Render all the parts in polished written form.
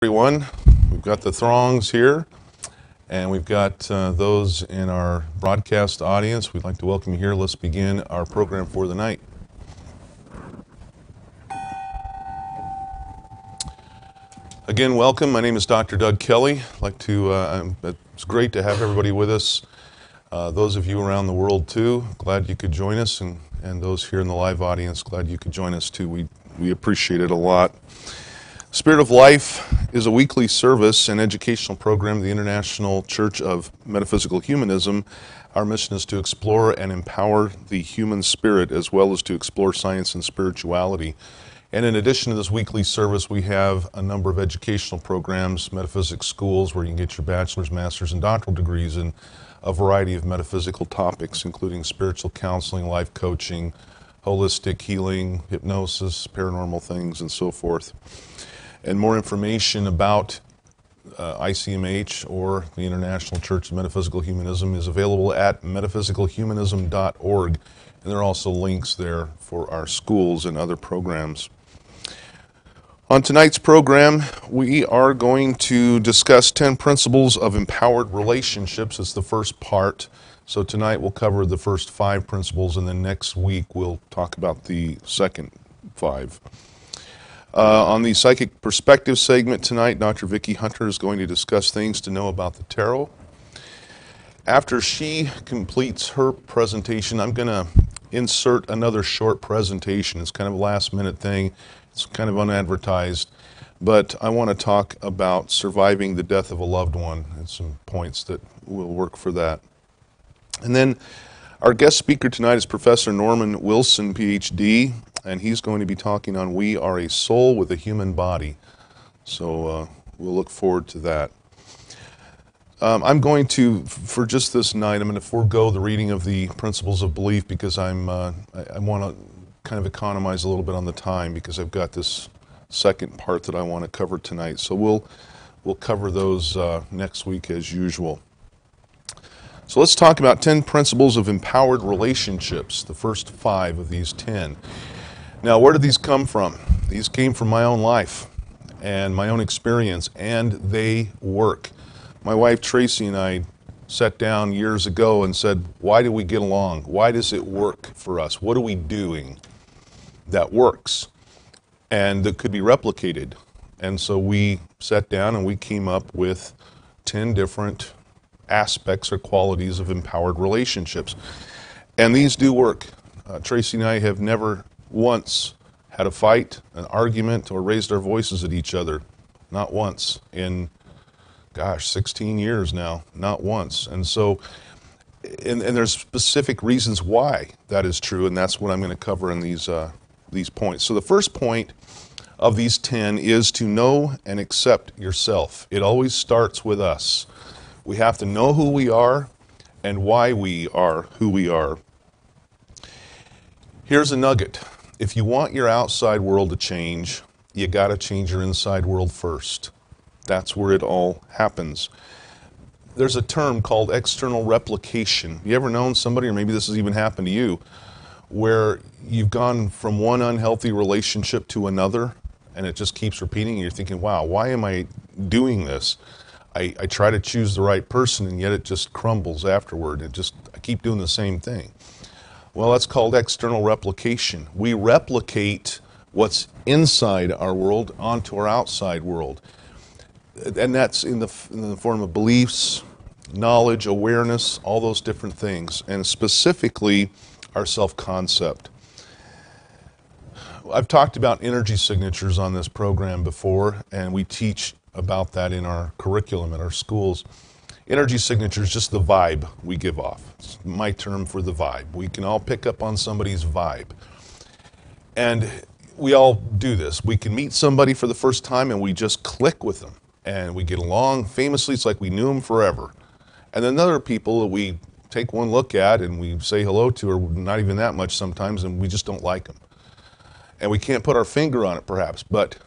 everyone. We've got the throngs here, and we've got those in our broadcast audience. We'd like to welcome you here. Let's begin our program for the night. Again, welcome. My name is Dr. Doug Kelley. I'd like to, it's great to have everybody with us. Those of you around the world too, glad you could join us, and those here in the live audience, glad you could join us too. We appreciate it a lot. Spirit of Life is a weekly service and educational program of the International Church of Metaphysical Humanism. Our mission is to explore and empower the human spirit, as well as to explore science and spirituality. And in addition to this weekly service, we have a number of educational programs, metaphysics schools, where you can get your bachelor's, master's, and doctoral degrees in a variety of metaphysical topics, including spiritual counseling, life coaching, holistic healing, hypnosis, paranormal things, and so forth. And more information about ICMH or the International Church of Metaphysical Humanism is available at metaphysicalhumanism.org. And there are also links there for our schools and other programs. On tonight's program, we are going to discuss 10 principles of empowered relationships. It's the first part. So tonight we'll cover the first 5 principles, and then next week we'll talk about the second 5. On the Psychic Perspective segment tonight, Dr. Vicki Hunter is going to discuss things to know about the tarot. After she completes her presentation, I'm going to insert another short presentation. It's kind of a last-minute thing. It's kind of unadvertised, but I want to talk about surviving the death of a loved one and some points that will work for that. And then our guest speaker tonight is Professor Norman Wilson, PhD, and he's going to be talking on We Are a Soul with a Human Body. So we'll look forward to that. I'm going to, for just this night, I'm going to forego the reading of the Principles of Belief because I want to kind of economize a little bit on the time because I've got this second part that I want to cover tonight. So we'll cover those next week as usual. So let's talk about 10 principles of empowered relationships, the first 5 of these 10. Now, where did these come from? These came from my own life and my own experience, and they work. My wife Tracy and I sat down years ago and said, why do we get along? Why does it work for us? What are we doing that works and that could be replicated? And so we sat down and we came up with 10 different aspects or qualities of empowered relationships. And these do work. Tracy and I have never once had a fight, an argument, or raised our voices at each other. Not once in, 16 years now. Not once. And so, and there's specific reasons why that is true, and that's what I'm going to cover in these points. So the first point of these 10 is to know and accept yourself. It always starts with us. We have to know who we are and why we are who we are. Here's a nugget. If you want your outside world to change, you got to change your inside world first. That's where it all happens. There's a term called external replication. You ever known somebody, or maybe this has even happened to you, where you've gone from one unhealthy relationship to another, and it just keeps repeating, and you're thinking, wow, why am I doing this? I try to choose the right person, and yet it just crumbles afterward. I keep doing the same thing. Well, that's called external replication. We replicate what's inside our world onto our outside world. And that's in the form of beliefs, knowledge, awareness, all those different things, and specifically our self-concept. I've talked about energy signatures on this program before, and we teach about that in our curriculum at our schools. Energy signature is just the vibe we give off. It's my term for the vibe. We can all pick up on somebody's vibe. And we all do this. We can meet somebody for the first time and we just click with them. And we get along. Famously, it's like we knew them forever. And then other people that we take one look at and we say hello to, or not even that much sometimes, and we just don't like them. And we can't put our finger on it perhaps, but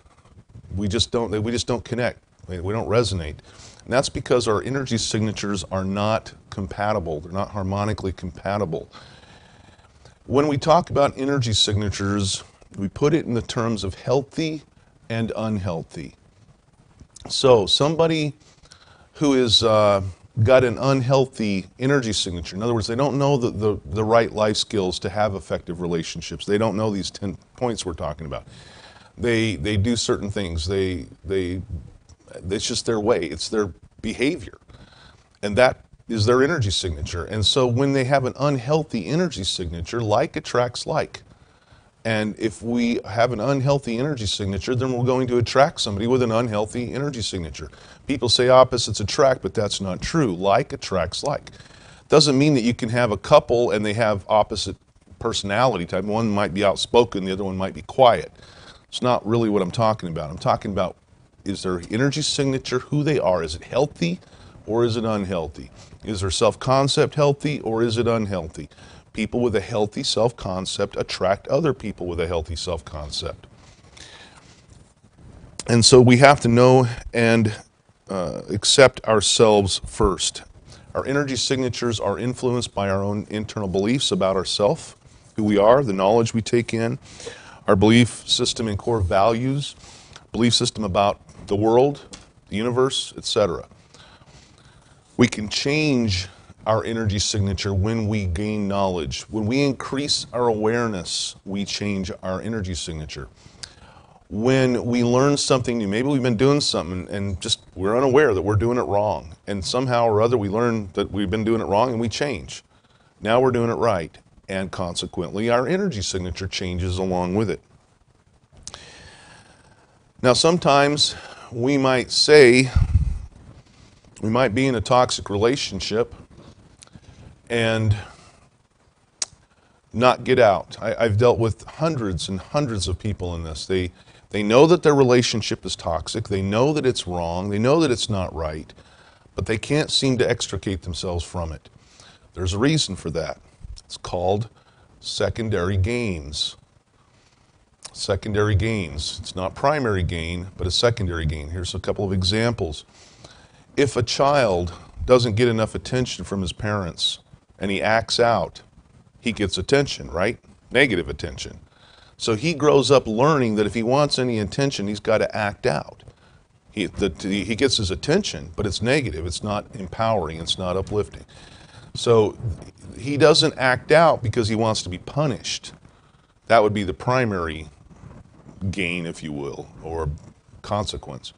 we just don't connect. We don't resonate. And that's because our energy signatures are not compatible. They're not harmonically compatible. When we talk about energy signatures, we put it in the terms of healthy and unhealthy. So somebody who is got an unhealthy energy signature, in other words, they don't know the right life skills to have effective relationships. They don't know these 10 points we're talking about. They do certain things. It's just their way. It's their behavior. And that is their energy signature. And so when they have an unhealthy energy signature, like attracts like. And if we have an unhealthy energy signature, then we're going to attract somebody with an unhealthy energy signature. People say opposites attract, but that's not true. Like attracts like. Doesn't mean that you can have a couple and they have opposite personality type. One might be outspoken, the other one might be quiet. It's not really what I'm talking about. I'm talking about, is their energy signature who they are? Is it healthy or is it unhealthy? Is their self-concept healthy or is it unhealthy? People with a healthy self-concept attract other people with a healthy self-concept. And so we have to know and accept ourselves first. Our energy signatures are influenced by our own internal beliefs about ourselves, who we are, the knowledge we take in, our belief system and core values, belief system about the world, the universe, etc. We can change our energy signature when we gain knowledge. When we increase our awareness, we change our energy signature. When we learn something new, maybe we've been doing something and just we're unaware that we're doing it wrong. And somehow or other we learn that we've been doing it wrong and we change. Now we're doing it right. And consequently, our energy signature changes along with it. Now sometimes we might say, we might be in a toxic relationship and not get out. I've dealt with hundreds and hundreds of people in this. They know that their relationship is toxic. They know that it's wrong. They know that it's not right, but they can't seem to extricate themselves from it. There's a reason for that. It's called secondary gains. Secondary gains. It's not primary gain, but a secondary gain. Here's a couple of examples. If a child doesn't get enough attention from his parents and he acts out, he gets attention, right? Negative attention. So he grows up learning that if he wants any attention, he's got to act out. He gets his attention, but it's negative. It's not empowering. It's not uplifting. So he doesn't act out because he wants to be punished. That would be the primary gain, if you will, or consequence.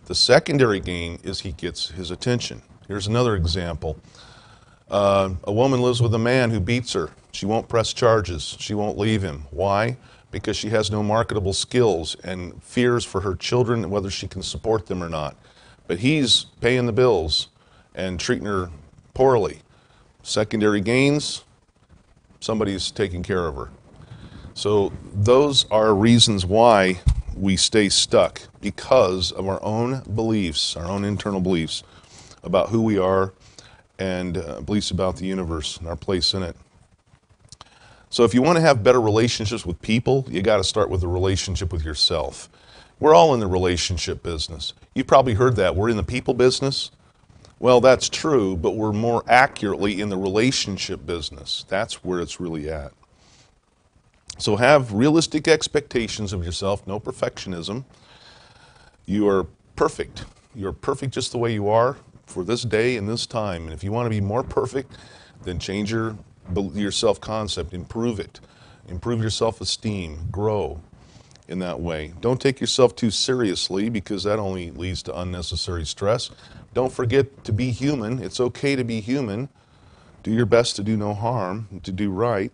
The secondary gain is he gets his attention. Here's another example. A woman lives with a man who beats her. She won't press charges. She won't leave him. Why? Because she has no marketable skills and fears for her children and whether she can support them or not. But he's paying the bills and treating her poorly. Secondary gains, somebody's taking care of her. So those are reasons why we stay stuck, because of our own beliefs, our own internal beliefs about who we are and beliefs about the universe and our place in it. So if you want to have better relationships with people, you got to start with a relationship with yourself. We're all in the relationship business. You've probably heard that. We're in the people business. Well, that's true, but we're more accurately in the relationship business. That's where it's really at. So have realistic expectations of yourself, no perfectionism. You are perfect. You're perfect just the way you are for this day and this time. And if you want to be more perfect, then change your self-concept, improve it. Improve your self-esteem, grow in that way. Don't take yourself too seriously, because that only leads to unnecessary stress. Don't forget to be human. It's okay to be human. Do your best to do no harm, to do right.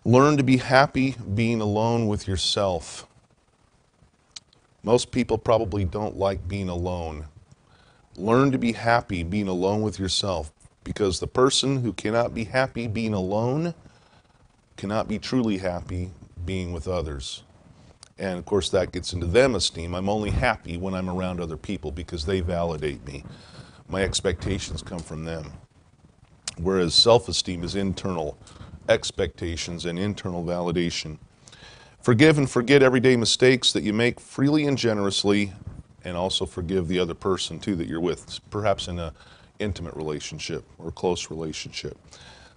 Learn to be happy being alone with yourself. Most people probably don't like being alone. Learn to be happy being alone with yourself, because the person who cannot be happy being alone cannot be truly happy being with others. And of course that gets into them esteem. I'm only happy when I'm around other people because they validate me. My expectations come from them. Whereas self-esteem is internal expectations and internal validation. Forgive and forget everyday mistakes that you make freely and generously, and also forgive the other person too that you're with, perhaps in an intimate relationship or close relationship.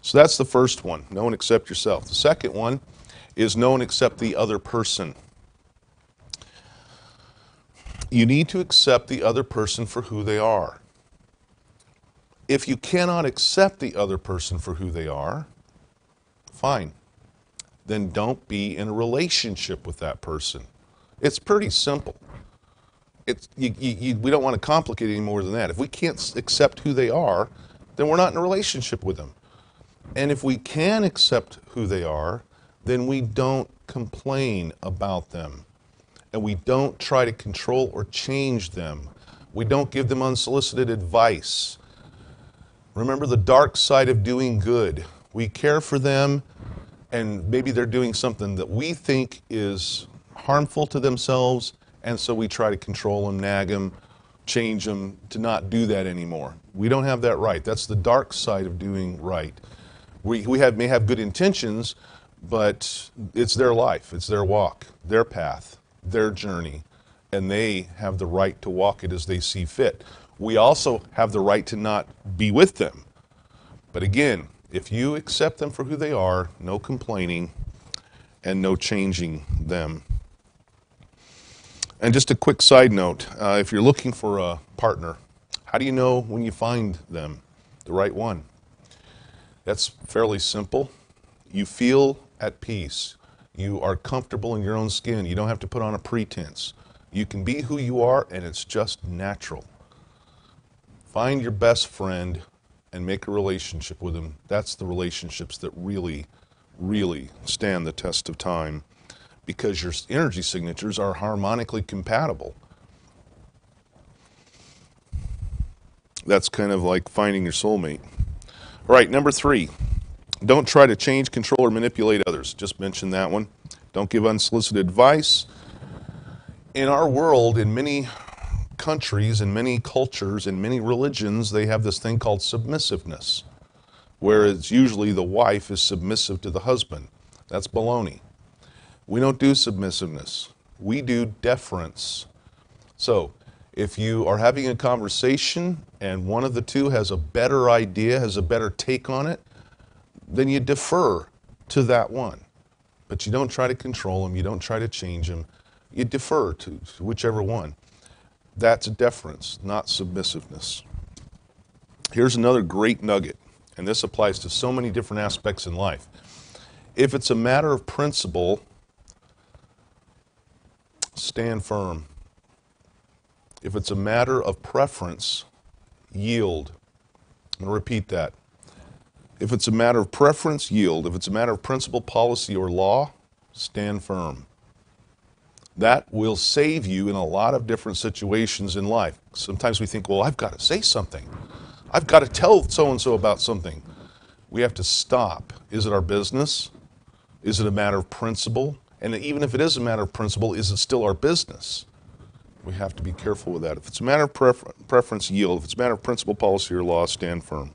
So that's the first one, know and accept yourself. The second one is know and accept the other person. You need to accept the other person for who they are. If you cannot accept the other person for who they are, fine. Then don't be in a relationship with that person. It's pretty simple. We don't want to complicate it any more than that. If we can't accept who they are, then we're not in a relationship with them. And if we can accept who they are, then we don't complain about them. And we don't try to control or change them. We don't give them unsolicited advice. Remember the dark side of doing good. We care for them, and maybe they're doing something that we think is harmful to themselves, and so we try to control them, nag them, change them to not do that anymore. We don't have that right. That's the dark side of doing right. We may have good intentions, but it's their life, it's their walk, their path, their journey, and they have the right to walk it as they see fit. We also have the right to not be with them. But again, if you accept them for who they are, no complaining and no changing them. And just a quick side note, if you're looking for a partner, how do you know when you find them, the right one? That's fairly simple. You feel at peace. You are comfortable in your own skin. You don't have to put on a pretense. You can be who you are, and it's just natural. Find your best friend and make a relationship with them. That's the relationships that really, really stand the test of time, because your energy signatures are harmonically compatible. That's kind of like finding your soulmate. All right, number 3. Don't try to change, control, or manipulate others. Just mentioned that one. Don't give unsolicited advice. In our world, in many countries, in many cultures, in many religions, they have this thing called submissiveness, where it's usually the wife is submissive to the husband. That's baloney. We don't do submissiveness. We do deference. So, if you are having a conversation and one of the two has a better idea, has a better take on it, then you defer to that one. But you don't try to control them, you don't try to change them, you defer to whichever one. That's deference, not submissiveness. Here's another great nugget, and this applies to so many different aspects in life. If it's a matter of principle, stand firm. If it's a matter of preference, yield. I'm going to repeat that. If it's a matter of preference, yield. If it's a matter of principle, policy, or law, stand firm. That will save you in a lot of different situations in life. Sometimes we think, well, I've got to say something. I've got to tell so-and-so about something. We have to stop. Is it our business? Is it a matter of principle? And even if it is a matter of principle, is it still our business? We have to be careful with that. If it's a matter of preference, yield. If it's a matter of principle, policy, or law, stand firm.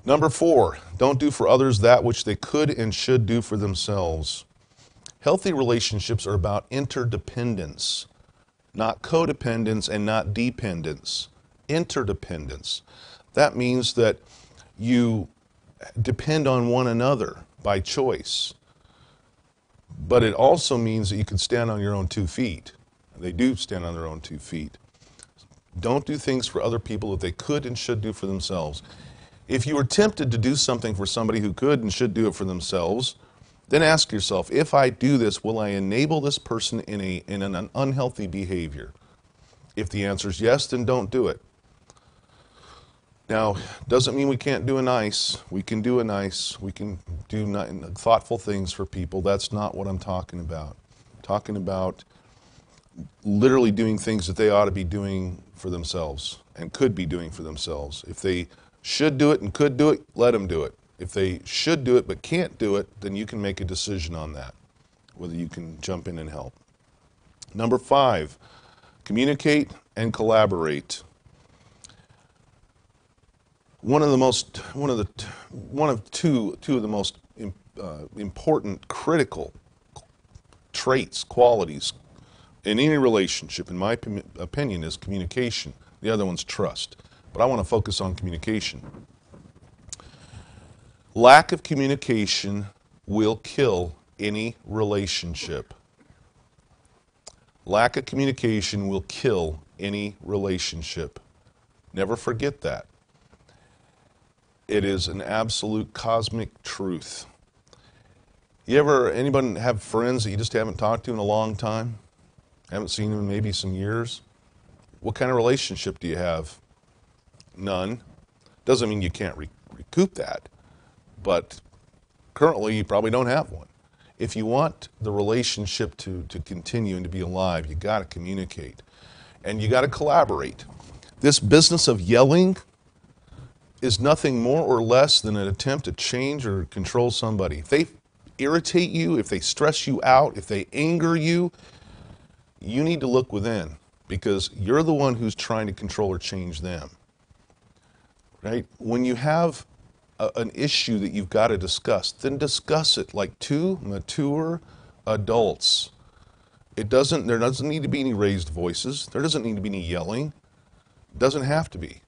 Number 4, don't do for others that which they could and should do for themselves. Healthy relationships are about interdependence, not codependence and not dependence. Interdependence. That means that you depend on one another by choice. But it also means that you can stand on your own 2 feet. They do stand on their own 2 feet. Don't do things for other people that they could and should do for themselves. If you are tempted to do something for somebody who could and should do it for themselves, then ask yourself, if I do this, will I enable this person in an unhealthy behavior? If the answer is yes, then don't do it. Now, doesn't mean we can't do a nice. We can do a nice. We can do thoughtful things for people. That's not what I'm talking about. I'm talking about literally doing things that they ought to be doing for themselves and could be doing for themselves. If they should do it and could do it, let them do it. If they should do it but can't do it, then you can make a decision on that, whether you can jump in and help. Number 5, communicate and collaborate. One of two of the most important, critical traits, qualities in any relationship, in my opinion, is communication. The other one's trust. But I want to focus on communication. Lack of communication will kill any relationship. Lack of communication will kill any relationship. Never forget that. It is an absolute cosmic truth. Anybody have friends that you just haven't talked to in a long time? Haven't seen them in maybe some years? What kind of relationship do you have? None. Doesn't mean you can't recoup that, but currently you probably don't have one. If you want the relationship to continue and to be alive, you got to communicate and you got to collaborate. This business of yelling is nothing more or less than an attempt to change or control somebody. If they irritate you, if they stress you out, if they anger you, you need to look within, because you're the one who's trying to control or change them. Right? When you have an issue that you've got to discuss, then discuss it like two mature adults. There doesn't need to be any raised voices. There doesn't need to be any yelling. It doesn't have to be.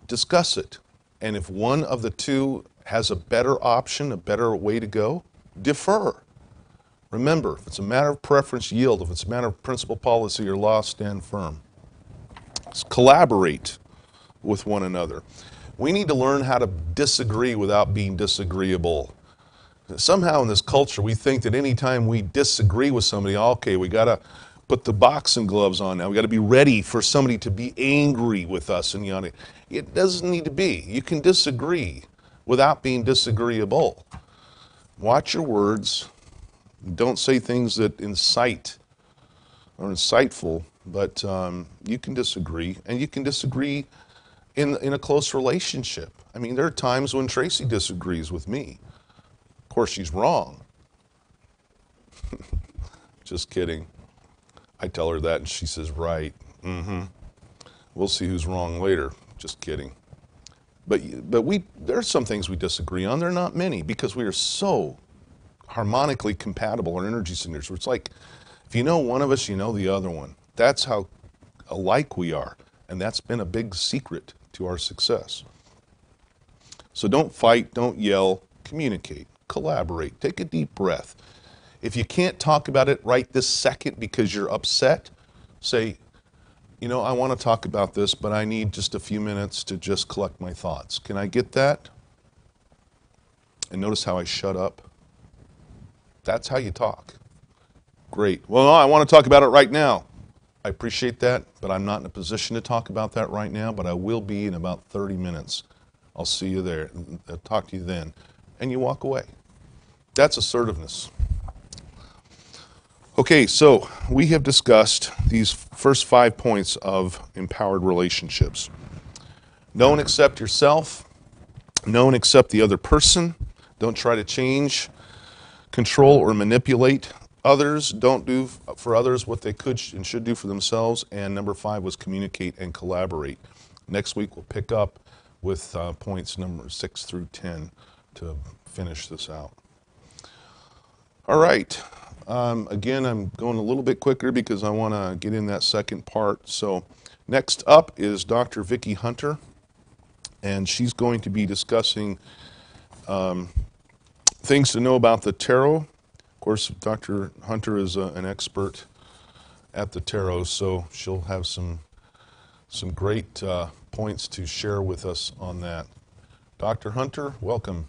Discuss it. And if one of the two has a better option, a better way to go, defer. Remember, if it's a matter of preference, yield. If it's a matter of principle, policy, or law, stand firm. Collaborate with one another. We need to learn how to disagree without being disagreeable. Somehow in this culture, we think that anytime we disagree with somebody, okay, we got to put the boxing gloves on now. We got to be ready for somebody to be angry with us. And it doesn't need to be. You can disagree without being disagreeable. Watch your words. Don't say things that incite or insightful, but you can disagree, and you can disagree in a close relationship. I mean, there are times when Tracy disagrees with me. Of course, she's wrong. Just kidding. I tell her that, and she says, right. We'll see who's wrong later. Just kidding. But there are some things we disagree on. There are not many, because we are so harmonically compatible. Our energy signatures. It's like, if you know one of us, you know the other one. That's how alike we are. And that's been a big secret to our success. So don't fight, don't yell, communicate, collaborate, take a deep breath. If you can't talk about it right this second because you're upset, say, I want to talk about this, but I need just a few minutes to just collect my thoughts. Can I get that? And notice how I shut up. That's how you talk. Great. Well, no, I want to talk about it right now. I appreciate that, but I'm not in a position to talk about that right now, but I will be in about 30 minutes. I'll see you there. I'll talk to you then. And you walk away. That's assertiveness. Okay, so we have discussed these first 5 points of empowered relationships. Know and accept yourself. Know and accept the other person. Don't try to change, control, or manipulate others. Don't do for others what they could and should do for themselves. And number 5 was communicate and collaborate. Next week we'll pick up with points number 6 through 10 to finish this out. All right. Again, I'm going a little bit quicker because I want to get in that second part. So next up is Dr. Vicki Hunter, and she's going to be discussing things to know about the tarot. Of course, Dr. Hunter is an expert at the tarot, so she'll have some great points to share with us on that. Dr. Hunter, welcome.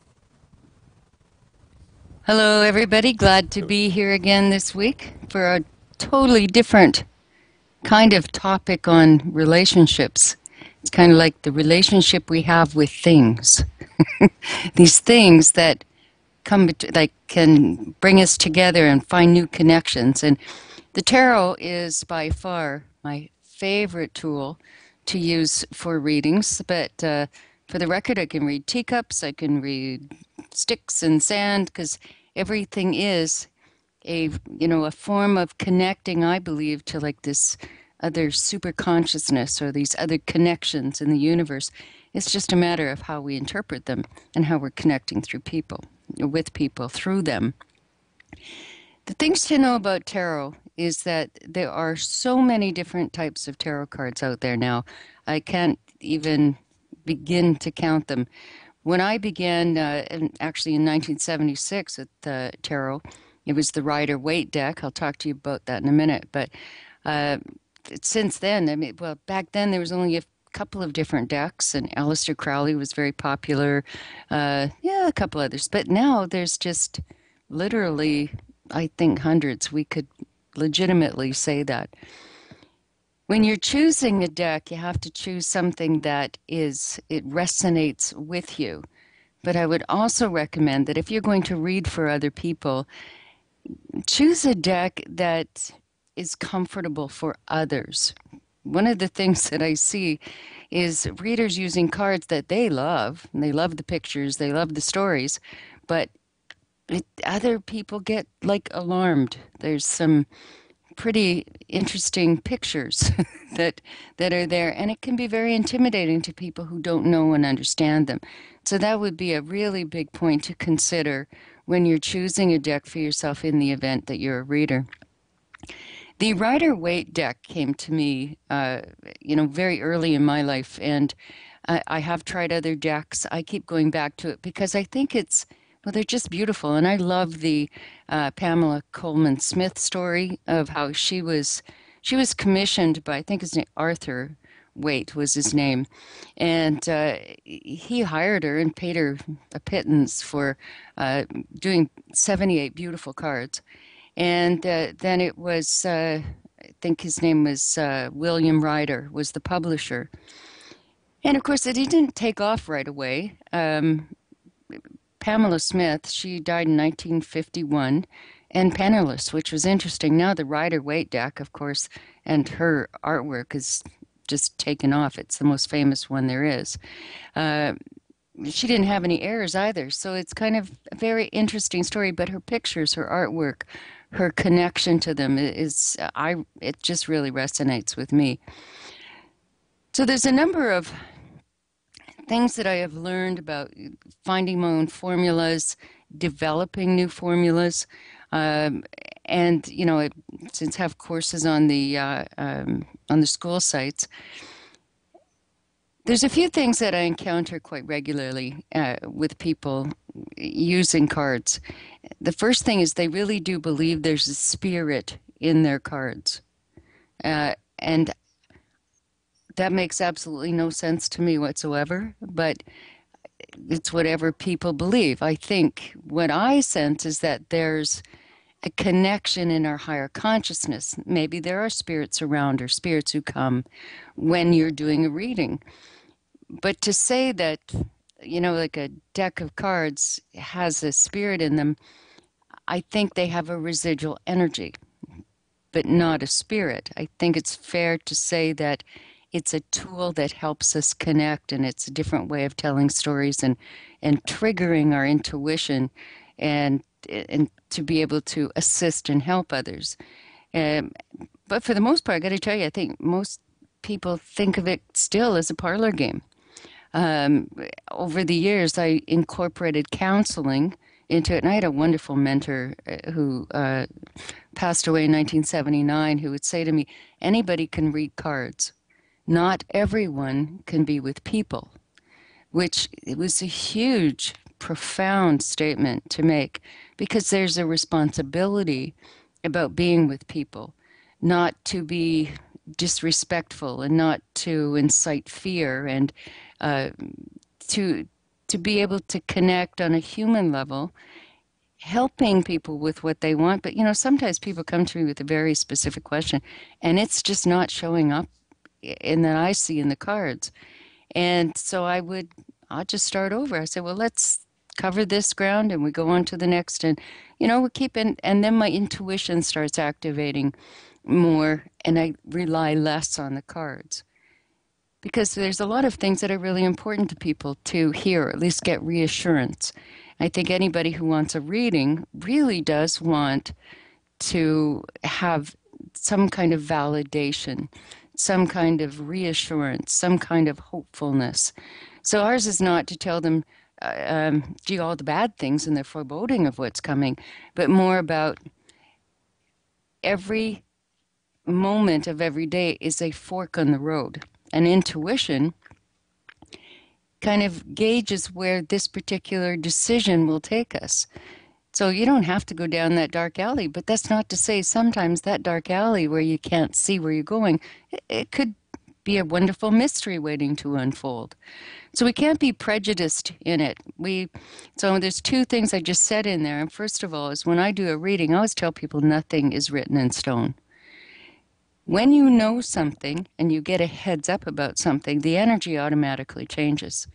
Hello, everybody. Glad to be here again this week for a totally different kind of topic on relationships. It's kind of like the relationship we have with things. These things that can bring us together and find new connections. And the tarot is by far my favorite tool to use for readings. But for the record, I can read teacups, I can read sticks and sand, because everything is a form of connecting, I believe, to like this other super consciousness or these other connections in the universe. It's just a matter of how we interpret them and how we're connecting through people, with people, through them. The things to know about tarot is that there are so many different types of tarot cards out there now. I can't even begin to count them. When I began, actually in 1976 with tarot, It was the Rider-Waite deck. I'll talk to you about that in a minute. But since then, I mean, well, back then there was only a couple of different decks, and Aleister Crowley was very popular. Yeah, a couple others. But now there's just literally, I think, hundreds. We could legitimately say that. When you're choosing a deck, you have to choose something that it resonates with you. But I would also recommend that if you're going to read for other people, choose a deck that is comfortable for others. One of the things that I see is readers using cards that they love, and they love the pictures, they love the stories, but other people get like alarmed. There's some pretty interesting pictures that are there, and it can be very intimidating to people who don't know and understand them. So that would be a really big point to consider when you're choosing a deck for yourself in the event that you're a reader. The Rider-Waite deck came to me, very early in my life, and I have tried other decks. I keep going back to it because I think they're just beautiful. And I love the Pamela Coleman Smith story of how she was commissioned by, I think his name, Arthur Waite was his name. And he hired her and paid her a pittance for doing 78 beautiful cards. And then it was, I think his name was William Ryder, was the publisher. And of course, it didn't take off right away. Pamela Smith, she died in 1951 and penniless, which was interesting. Now the Rider-Waite deck, of course, and her artwork is just taken off. It's the most famous one there is. She didn't have any heirs either, so it's kind of a very interesting story, but her pictures, her artwork, her connection to them it just really resonates with me. So there's a number of things that I have learned about finding my own formulas, developing new formulas, and since I have courses on the school sites, there's a few things that I encounter quite regularly with people using cards. The first thing is they really do believe there's a spirit in their cards, and that makes absolutely no sense to me whatsoever, but it's whatever people believe. I think what I sense is that there's a connection in our higher consciousness. Maybe there are spirits around or spirits who come when you're doing a reading. But to say that, like a deck of cards has a spirit in them, I think they have a residual energy, but not a spirit. I think it's fair to say that it's a tool that helps us connect, and it's a different way of telling stories and triggering our intuition and to be able to assist and help others. But for the most part, I got to tell you, I think most people think of it still as a parlor game. Over the years, I incorporated counseling into it, and I had a wonderful mentor who passed away in 1979 who would say to me, anybody can read cards. Not everyone can be with people, which it was a huge, profound statement to make, because there's a responsibility about being with people, not to be disrespectful and not to incite fear, and to be able to connect on a human level, helping people with what they want. But sometimes people come to me with a very specific question, and it's just not showing up in that I see in the cards. And so I'll just start over. I say, well, let's cover this ground, and we go on to the next, and we keep in, and then my intuition starts activating more, and I rely less on the cards, because there's a lot of things that are really important to people to hear, or at least get reassurance. I think anybody who wants a reading really does want to have some kind of validation, some kind of reassurance, some kind of hopefulness. So ours is not to tell them, all the bad things and the foreboding of what's coming, but more about every moment of every day is a fork on the road. And intuition kind of gauges where this particular decision will take us. So you don't have to go down that dark alley, but that's not to say sometimes that dark alley where you can't see where you're going, it could be a wonderful mystery waiting to unfold. So we can't be prejudiced in it. So there's two things I just said in there. And first of all is when I do a reading, I always tell people nothing is written in stone. When you know something and you get a heads up about something, the energy automatically changes.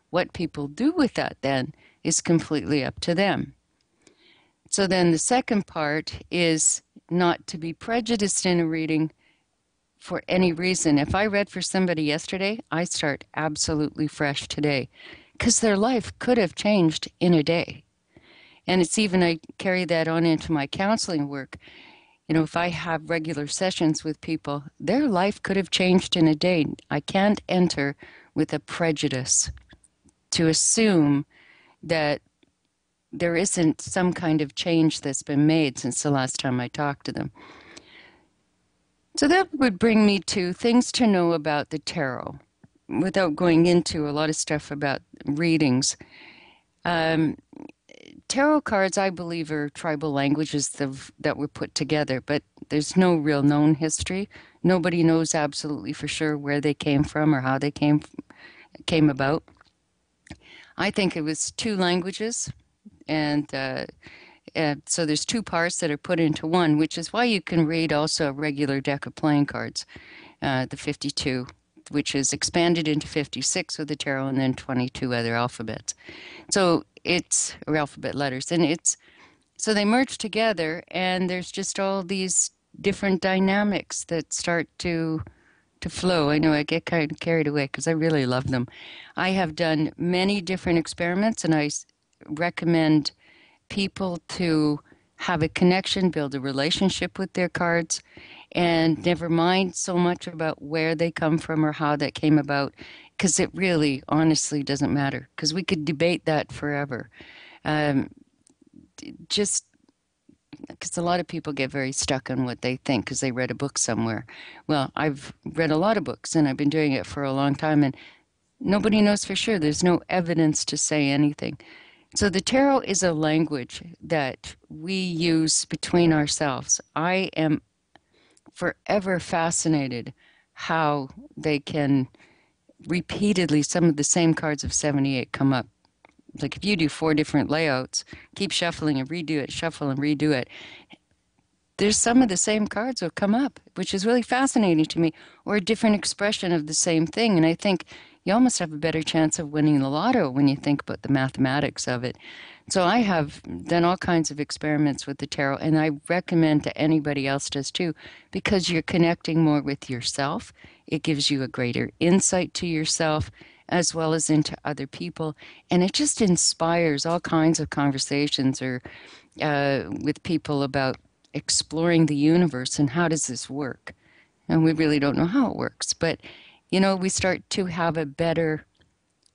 What people do with that then is completely up to them. So then the second part is not to be prejudiced in a reading for any reason. If I read for somebody yesterday, I start absolutely fresh today because their life could have changed in a day. And it's even, I carry that on into my counseling work. You know, if I have regular sessions with people, their life could have changed in a day. I can't enter with a prejudice to assume that there isn't some kind of change that's been made since the last time I talked to them. So that would bring me to things to know about the tarot, without going into a lot of stuff about readings. Tarot cards, I believe, are tribal languages that were put together, but there's no real known history. Nobody knows absolutely for sure where they came from or how they came about. I think it was two languages, and so there's two parts that are put into one, which is why you can read also a regular deck of playing cards, the 52, which is expanded into 56 with the tarot and then 22 other alphabets. So or alphabet letters, and so they merge together, and there's just all these different dynamics that start to flow. I know I get kind of carried away because I really love them. I have done many different experiments, and I recommend people to have a connection, build a relationship with their cards, and never mind so much about where they come from or how that came about, because it really, honestly, doesn't matter, because we could debate that forever. Just because a lot of people get very stuck on what they think because they read a book somewhere. Well, I've read a lot of books, and I've been doing it for a long time, and nobody knows for sure. There's no evidence to say anything. So the tarot is a language that we use between ourselves. I am forever fascinated how they can repeatedly, some of the same cards of 78 come up. Like if you do 4 different layouts, keep shuffling and redo it, shuffle and redo it, there's some of the same cards will come up, which is really fascinating to me, or a different expression of the same thing. And I think you almost have a better chance of winning the lotto when you think about the mathematics of it. So I have done all kinds of experiments with the tarot, and I recommend to anybody else does too, because you're connecting more with yourself. It gives you a greater insight to yourself as well as into other people, and it just inspires all kinds of conversations or with people about exploring the universe and how does this work. And we really don't know how it works, but we start to have a better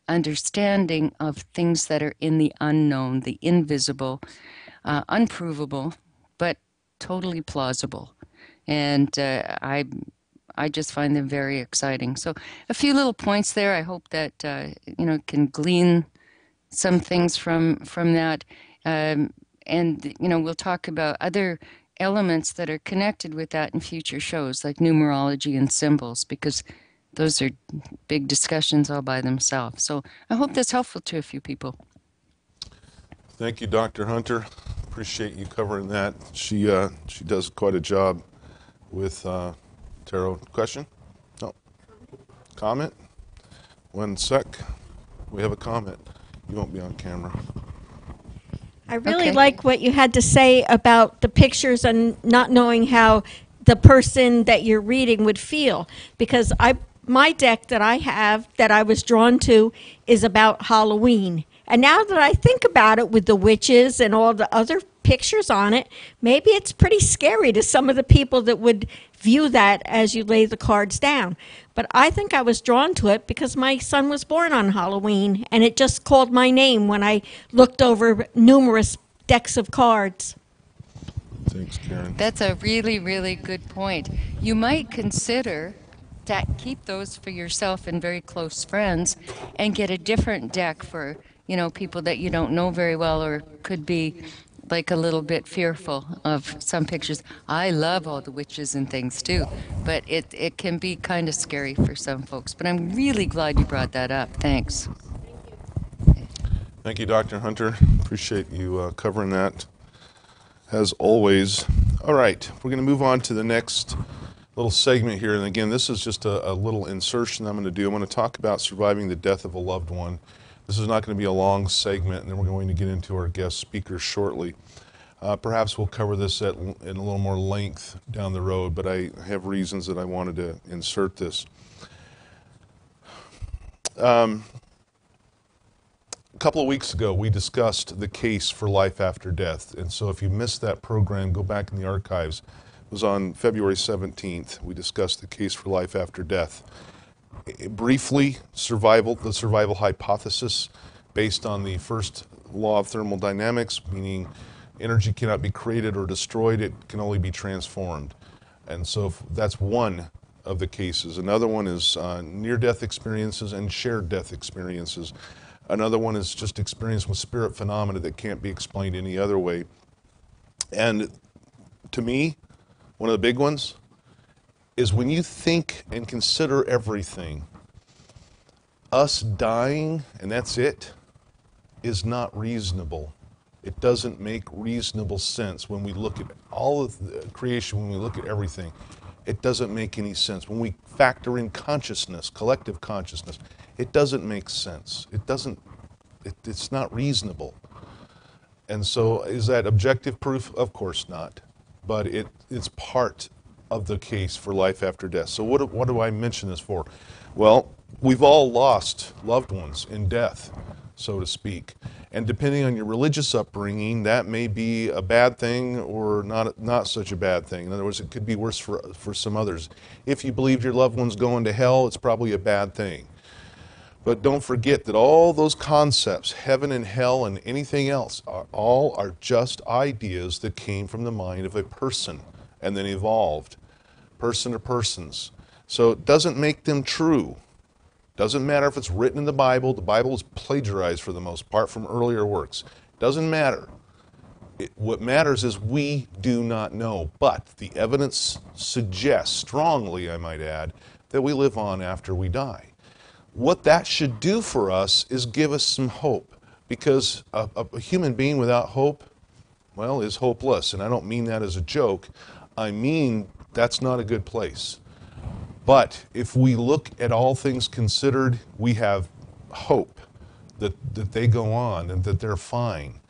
understanding of things that are in the unknown, the invisible, unprovable, but totally plausible. And I just find them very exciting. So a few little points there. I hope that can glean some things from that. And we'll talk about other elements that are connected with that in future shows, like numerology and symbols, because those are big discussions all by themselves. So I hope that's helpful to a few people. Thank you, Dr. Hunter. Appreciate you covering that. She does quite a job with tarot. Question? No. Comment? 1 sec. We have a comment. You won't be on camera. I really like what you had to say about the pictures and not knowing how the person that you're reading would feel, because my deck that I have that I was drawn to is about Halloween. And now that I think about it with the witches and all the other pictures on it, maybe it's pretty scary to some of the people that would view that as you lay the cards down. But I think I was drawn to it because my son was born on Halloween, and it just called my name when I looked over numerous decks of cards. Thanks, Karen. That's a really, really good point. You might consider to keep those for yourself and very close friends and get a different deck for, people that you don't know very well or could be like a little bit fearful of some pictures. I love all the witches and things too, but it can be kind of scary for some folks. But I'm really glad you brought that up. Thanks. Thank you, Dr. Hunter. Appreciate you covering that, as always. All right, we're going to move on to the next little segment here. And again, this is just a little insertion I'm going to do. I'm going to talk about surviving the death of a loved one. This is not going to be a long segment, and then we're going to get into our guest speakers shortly. Perhaps we'll cover this in a little more length down the road, but I have reasons that I wanted to insert this. A couple of weeks ago, we discussed the case for life after death. And so if you missed that program, go back in the archives. It was on February 17th. We discussed the case for life after death. Briefly, the survival hypothesis based on the first law of thermodynamics, meaning energy cannot be created or destroyed, it can only be transformed. And so that's one of the cases. Another one is near-death experiences and shared death experiences. Another one is just experience with spirit phenomena that can't be explained any other way. And to me, one of the big ones is when you think and consider everything, us dying and that's it is not reasonable. It doesn't make reasonable sense when we look at all of the creation, when we look at everything. It doesn't make any sense. When we factor in consciousness, collective consciousness, it doesn't make sense. It's not reasonable. And so is that objective proof? Of course not. But it's part of the case for life after death. So what do I mention this for? Well, we've all lost loved ones in death, so to speak. And depending on your religious upbringing, that may be a bad thing or not such a bad thing. In other words, it could be worse for some others. If you believe your loved one's going to hell, it's probably a bad thing. But don't forget that all those concepts, heaven and hell and anything else, are just ideas that came from the mind of a person and then evolved, person to persons. So it doesn't make them true. Doesn't matter if it's written in the Bible. The Bible is plagiarized for the most part from earlier works. Doesn't matter. What matters is we do not know. But the evidence suggests, strongly I might add, that we live on after we die. What that should do for us is give us some hope, because a human being without hope, well, is hopeless. And I don't mean that as a joke. I mean that's not a good place. But if we look at all things considered, we have hope that they go on and that they're fine.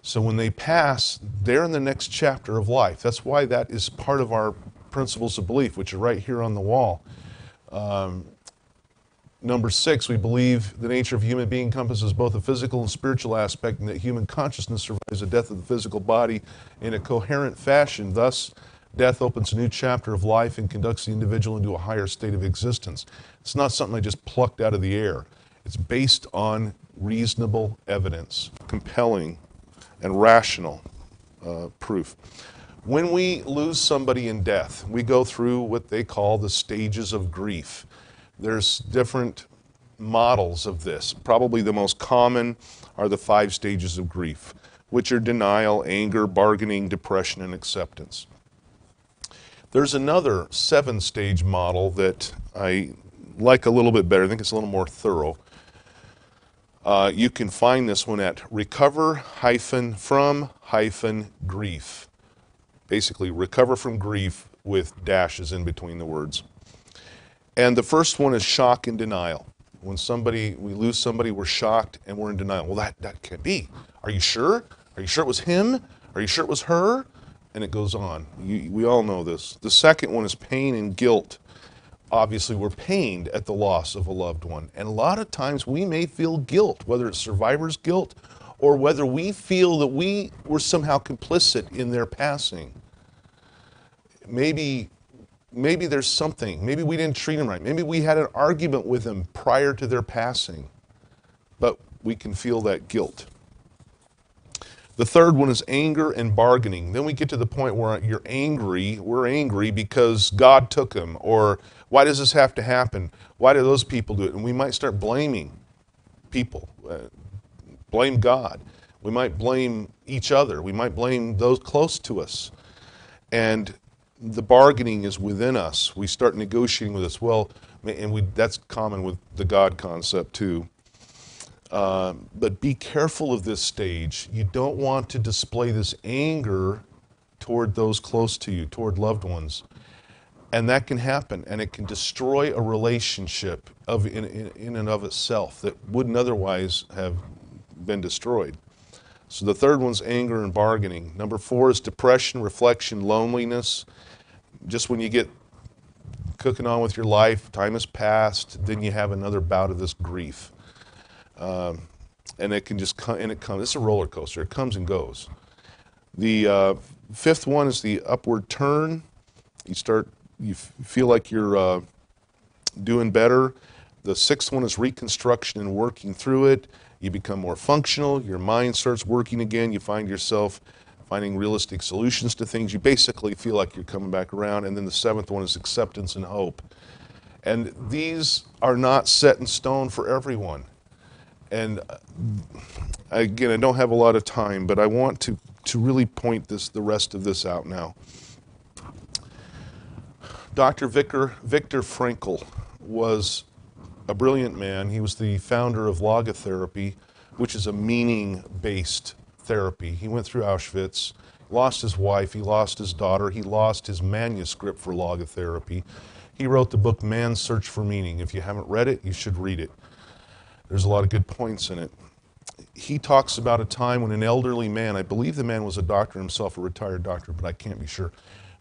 So when they pass, they're in the next chapter of life. That's why that is part of our principles of belief, which are right here on the wall. Number 6, we believe the nature of a human being encompasses both a physical and spiritual aspect, and that human consciousness survives the death of the physical body in a coherent fashion. Thus, death opens a new chapter of life and conducts the individual into a higher state of existence. It's not something I just plucked out of the air. It's based on reasonable evidence, compelling and rational proof. When we lose somebody in death, we go through what they call the stages of grief. There's different models of this. Probably the most common are the 5 stages of grief, which are denial, anger, bargaining, depression, and acceptance. There's another 7-stage model that I like a little bit better. I think it's a little more thorough. You can find this one at recover-from-grief. Basically, recover from grief with dashes in between the words. And the first one is shock and denial. When we lose somebody, we're shocked and we're in denial. Well, that can't be. Are you sure? Are you sure it was him? Are you sure it was her? And it goes on. We all know this. The second one is pain and guilt. Obviously, we're pained at the loss of a loved one. And a lot of times we may feel guilt, whether it's survivor's guilt or whether we feel that we were somehow complicit in their passing. Maybe there's something. Maybe we didn't treat them right. Maybe we had an argument with them prior to their passing. But we can feel that guilt. The third one is anger and bargaining. Then we get to the point where we're angry because God took them, or why does this have to happen? Why do those people do it? And we might start blaming people, blame God. We might blame each other. We might blame those close to us. And the bargaining is within us. We start negotiating with us. Well, and that's common with the God concept too. But be careful of this stage. You don't want to display this anger toward those close to you, toward loved ones. And that can happen, and it can destroy a relationship in and of itself that wouldn't otherwise have been destroyed. So the third one's anger and bargaining. Number 4 is depression, reflection, loneliness. Just when you get cooking on with your life, time has passed, then you have another bout of this grief. And it can just come, and it comes, it's a roller coaster, it comes and goes. The fifth one is the upward turn. You feel like you're doing better. The sixth one is reconstruction and working through it. You become more functional, your mind starts working again, you find yourself finding realistic solutions to things. You basically feel like you're coming back around. And then the seventh one is acceptance and hope. And these are not set in stone for everyone. And again, I don't have a lot of time, but I want to really point the rest of this out now. Dr. Viktor Frankl was a brilliant man. He was the founder of logotherapy, which is a meaning-based therapy. He went through Auschwitz, lost his wife, he lost his daughter, he lost his manuscript for logotherapy. He wrote the book Man's Search for Meaning. If you haven't read it, you should read it. There's a lot of good points in it. He talks about a time when an elderly man, I believe the man was a doctor himself, a retired doctor, but I can't be sure.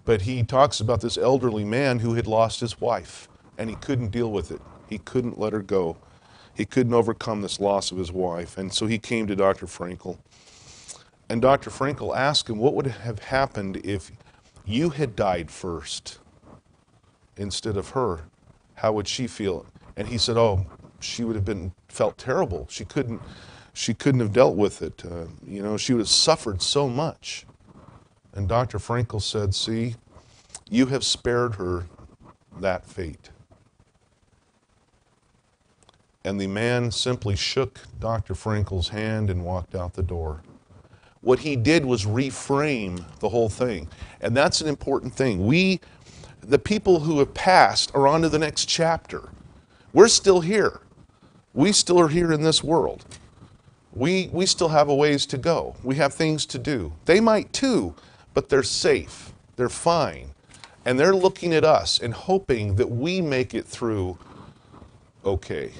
But he talks about this elderly man who had lost his wife, and he couldn't deal with it. He couldn't let her go. He couldn't overcome this loss of his wife. And so he came to Dr. Frankl. And Dr. Frankl asked him, what would have happened if you had died first instead of her? How would she feel? And he said, oh, she would have felt terrible. She couldn't have dealt with it. She would have suffered so much. And Dr. Frankl said, see, you have spared her that fate. And the man simply shook Dr. Frankl's hand and walked out the door. What he did was reframe the whole thing. And that's an important thing. The people who have passed, are on to the next chapter. We're still here. We still are here in this world. We still have a ways to go. We have things to do. They might too, but they're safe. They're fine. And they're looking at us and hoping that we make it through okay.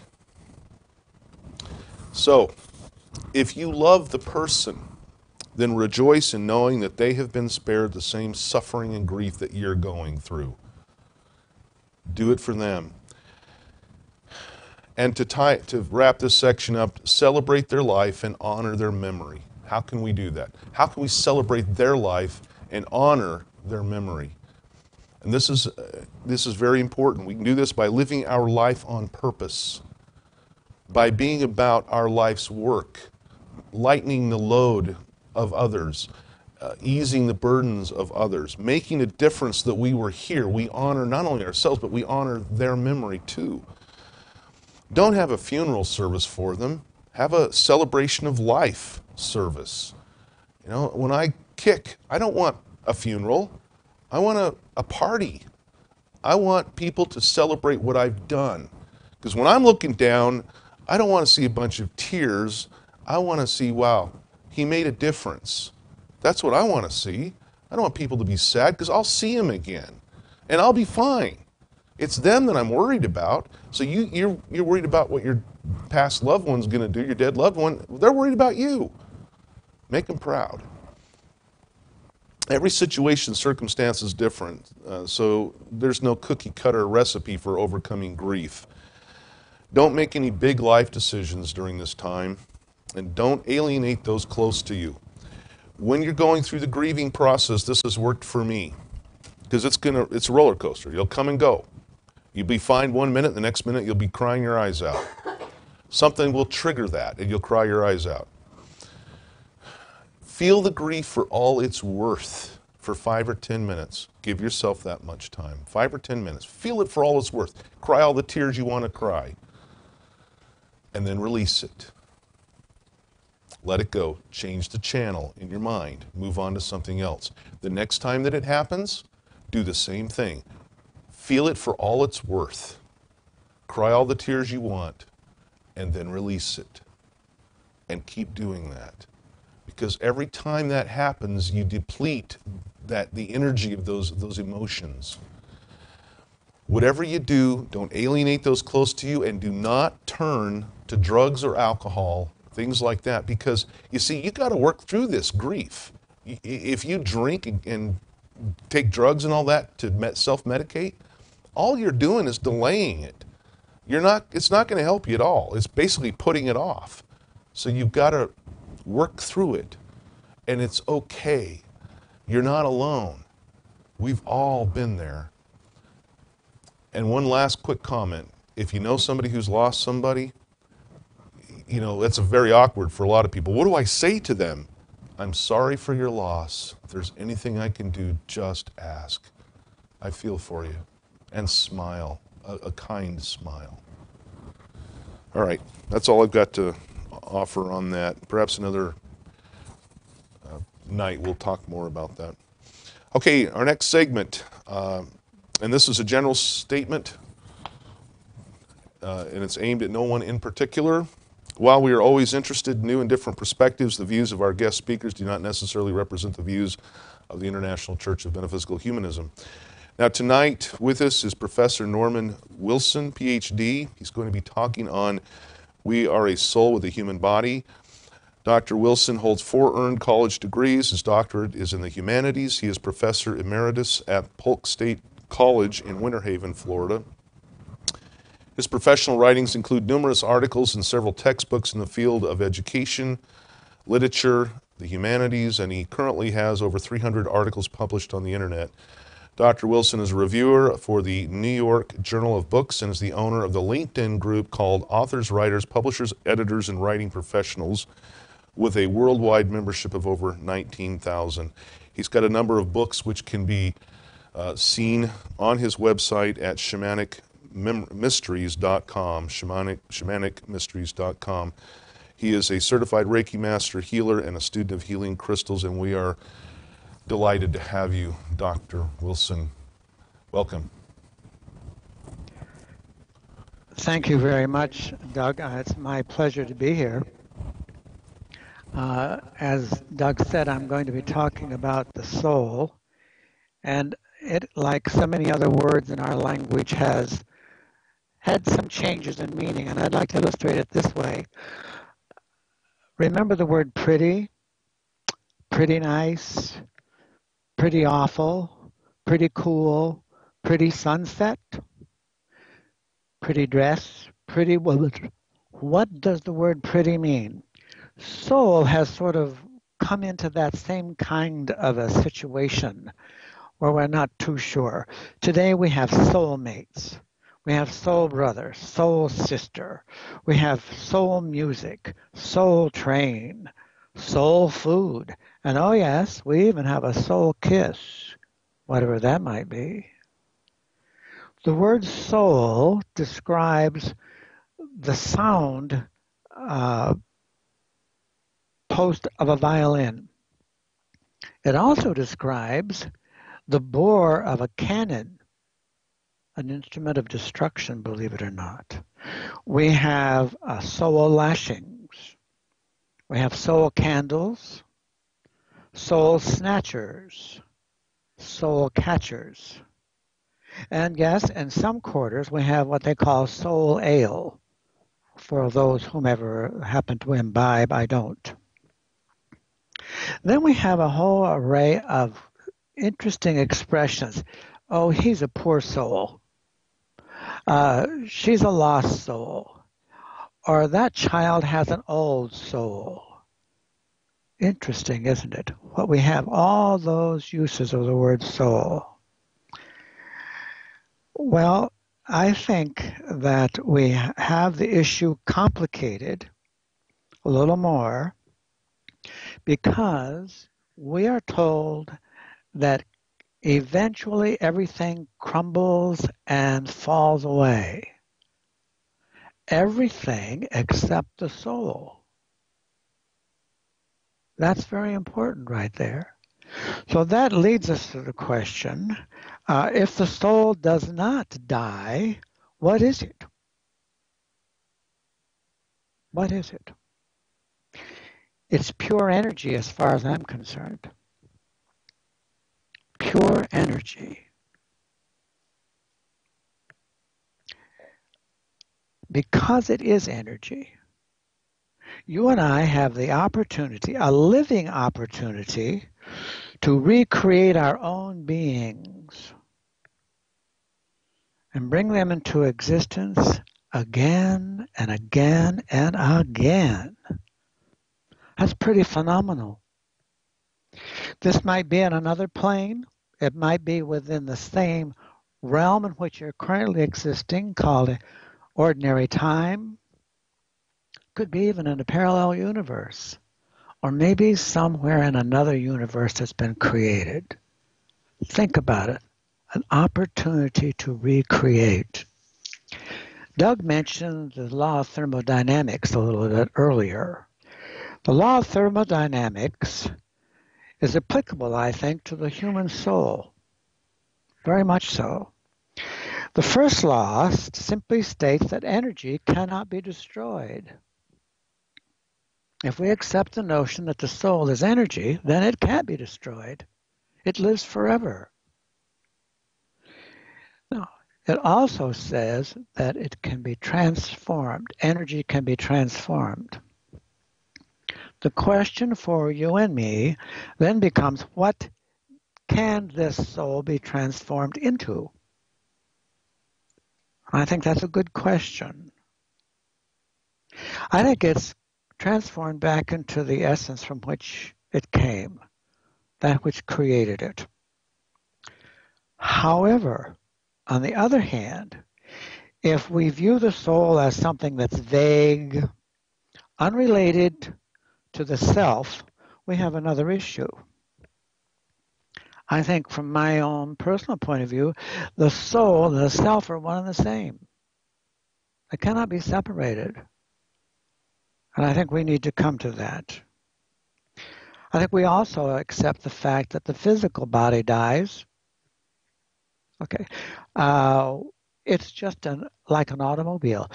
So, if you love the person, then rejoice in knowing that they have been spared the same suffering and grief that you're going through. Do it for them. And to wrap this section up, celebrate their life and honor their memory. How can we do that? How can we celebrate their life and honor their memory? And this is very important. We can do this by living our life on purpose, by being about our life's work, lightening the load of others, easing the burdens of others, making a difference that we were here. We honor not only ourselves, but we honor their memory too. Don't have a funeral service for them. Have a celebration of life service. When I kick, I don't want a funeral. I want a party. I want people to celebrate what I've done. Because when I'm looking down, I don't want to see a bunch of tears. I want to see, wow, he made a difference. That's what I want to see. I don't want people to be sad because I'll see him again and I'll be fine. It's them that I'm worried about. So you're worried about what your past loved one's going to do, your dead loved one. They're worried about you. Make them proud. Every situation, circumstance is different. So there's no cookie cutter recipe for overcoming grief. Don't make any big life decisions during this time, and don't alienate those close to you. When you're going through the grieving process, this has worked for me, because it's a roller coaster. You'll come and go. You'll be fine 1 minute, the next minute you'll be crying your eyes out. Something will trigger that, and you'll cry your eyes out. Feel the grief for all it's worth for 5 or 10 minutes. Give yourself that much time. 5 or 10 minutes. Feel it for all it's worth. Cry all the tears you want to cry. And then release it. Let it go. Change the channel in your mind. Move on to something else. The next time that it happens, do the same thing. Feel it for all it's worth. Cry all the tears you want, and then release it. And keep doing that. Because every time that happens, you deplete the energy of those emotions. Whatever you do, don't alienate those close to you, and do not turn to drugs or alcohol, things like that, because you see, you got to work through this grief. If you drink and take drugs and all that to self-medicate, all you're doing is delaying it. It's not going to help you at all. It's basically putting it off. So you've got to work through it, and it's okay. You're not alone. We've all been there. And one last quick comment. If you know somebody who's lost somebody, that's very awkward for a lot of people. What do I say to them? I'm sorry for your loss. If there's anything I can do, just ask. I feel for you. And smile, a kind smile. All right, that's all I've got to offer on that. Perhaps another night we'll talk more about that. Okay, our next segment, and this is a general statement, and it's aimed at no one in particular. While we are always interested in new and different perspectives, the views of our guest speakers do not necessarily represent the views of the International Church of Metaphysical Humanism. Now tonight with us is Professor Norman Wilson, PhD. He's going to be talking on We Are a Soul with a Human Body. Dr. Wilson holds 4 earned college degrees. His doctorate is in the humanities. He is Professor Emeritus at Polk State College in Winter Haven, Florida. His professional writings include numerous articles and several textbooks in the field of education, literature, the humanities, and he currently has over 300 articles published on the internet. Dr. Wilson is a reviewer for the New York Journal of Books and is the owner of the LinkedIn group called Authors, Writers, Publishers, Editors, and Writing Professionals, with a worldwide membership of over 19,000. He's got a number of books which can be seen on his website at shamanicmysteries.com, shamanicmysteries.com. He is a certified Reiki master healer and a student of healing crystals, and we are delighted to have you, Dr. Wilson. Welcome. Thank you very much, Doug. It's my pleasure to be here. As Doug said, I'm going to be talking about the soul, and it, like so many other words in our language, has had some changes in meaning, and I'd like to illustrate it this way. Remember the word pretty, pretty nice, pretty awful, pretty cool, pretty sunset, pretty dress, pretty woman. What does the word pretty mean? Soul has sort of come into that same kind of a situation where we're not too sure. Today we have soulmates. We have soul brother, soul sister. We have soul music, soul train, soul food. And oh yes, we even have a soul kiss, whatever that might be. The word soul describes the sound post of a violin. It also describes the bore of a cannon, an instrument of destruction, believe it or not. We have soul lashings. We have soul candles, soul snatchers, soul catchers. And yes, in some quarters we have what they call soul ale, for those whomever happen to imbibe. I don't. Then we have a whole array of interesting expressions. Oh, he's a poor soul. She's a lost soul. Or that child has an old soul. Interesting, isn't it? What we have, all those uses of the word soul. Well, I think that we have the issue complicated a little more because we are told that eventually everything crumbles and falls away. Everything except the soul. That's very important right there. So that leads us to the question, if the soul does not die, what is it? What is it? It's pure energy as far as I'm concerned. Pure energy. Because it is energy, you and I have the opportunity, a living opportunity, to recreate our own beings and bring them into existence again and again and again. That's pretty phenomenal. This might be in another plane. It might be within the same realm in which you're currently existing, called ordinary time. Could be even in a parallel universe, or maybe somewhere in another universe that's been created. Think about it. An opportunity to recreate. Doug mentioned the law of thermodynamics a little bit earlier. The law of thermodynamics is applicable, I think, to the human soul. Very much so. The first law simply states that energy cannot be destroyed. If we accept the notion that the soul is energy, then it can't be destroyed. It lives forever. No, it also says that it can be transformed. Energy can be transformed. The question for you and me then becomes, what can this soul be transformed into? I think that's a good question. I think it's transformed back into the essence from which it came, that which created it. However, on the other hand, if we view the soul as something that's vague, unrelated to the self, we have another issue. I think from my own personal point of view, the soul and the self are one and the same. They cannot be separated. And I think we need to come to that. I think we also accept the fact that the physical body dies. Okay. It's just like an automobile.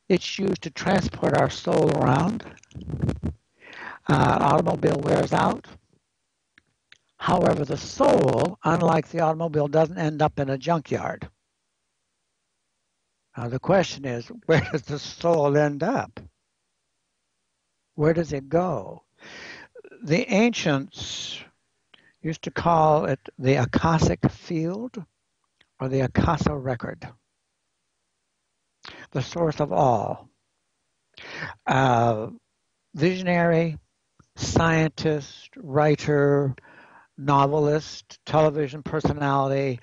It's used to transport our soul around. An automobile wears out. However, the soul, unlike the automobile, doesn't end up in a junkyard. Now, the question is, where does the soul end up? Where does it go? The ancients used to call it the Akashic field or the Akasha record, the source of all. Visionary, scientist, writer, novelist, television personality,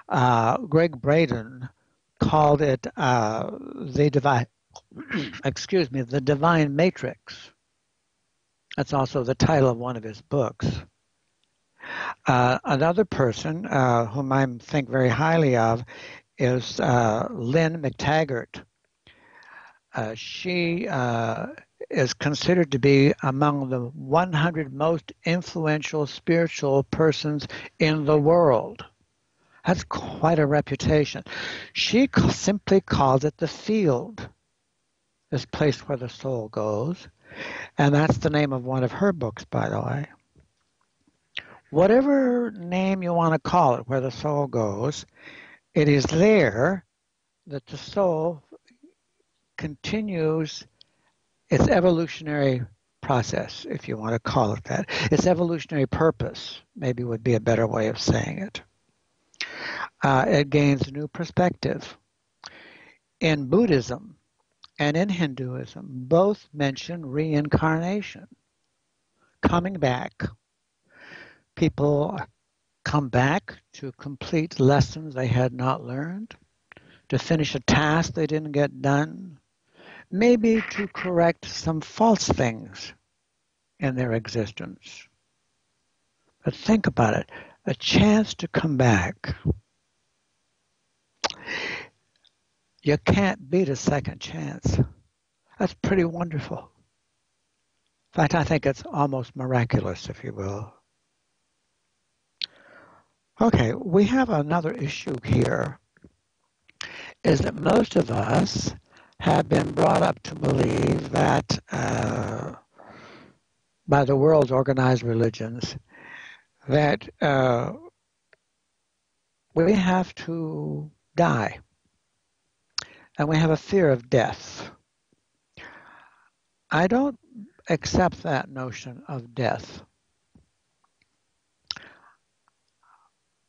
Greg Braden called it the divine, the divine matrix. That's also the title of one of his books. Another person whom I think very highly of is Lynn McTaggart. She is considered to be among the 100 most influential spiritual persons in the world. That's quite a reputation. She simply calls it the field, this place where the soul goes. And that's the name of one of her books, by the way. Whatever name you want to call it, where the soul goes, it is there that the soul continues its evolutionary process, if you want to call it that. Its evolutionary purpose, maybe would be a better way of saying it. It gains new perspective. In Buddhism and in Hinduism, both mention reincarnation, coming back. People come back to complete lessons they had not learned, to finish a task they didn't get done, maybe to correct some false things in their existence. But think about it, a chance to come back. You can't beat a second chance. That's pretty wonderful. In fact, I think it's almost miraculous, if you will. Okay, we have another issue here, is that most of us have been brought up to believe that by the world's organized religions, that we have to die, and we have a fear of death. I don't accept that notion of death.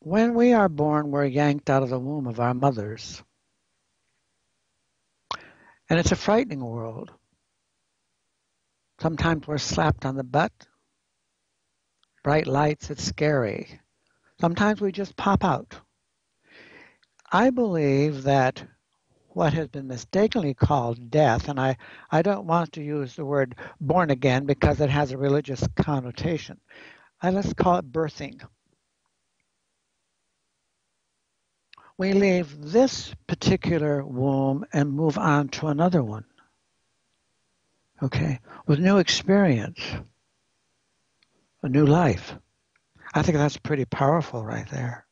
When we are born, we're yanked out of the womb of our mothers. And it's a frightening world. Sometimes we're slapped on the butt. Bright lights, it's scary. Sometimes we just pop out. I believe that what has been mistakenly called death, and I don't want to use the word born again because it has a religious connotation. Let's call it birthing. We leave this particular womb and move on to another one. Okay, with new experience, a new life. I think that's pretty powerful right there.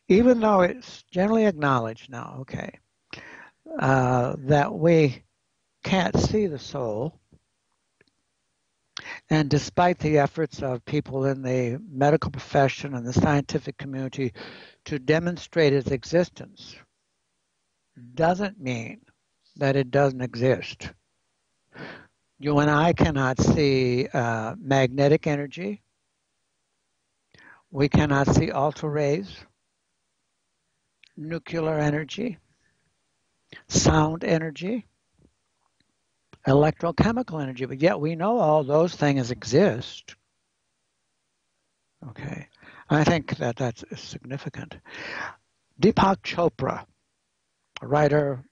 Even though it's generally acknowledged now, okay, that we can't see the soul, and despite the efforts of people in the medical profession and the scientific community to demonstrate its existence, doesn't mean that it doesn't exist. You and I cannot see magnetic energy. We cannot see ultra rays, nuclear energy, sound energy, electrochemical energy, but yet we know all those things exist. Okay, I think that that's significant. Deepak Chopra, a writer,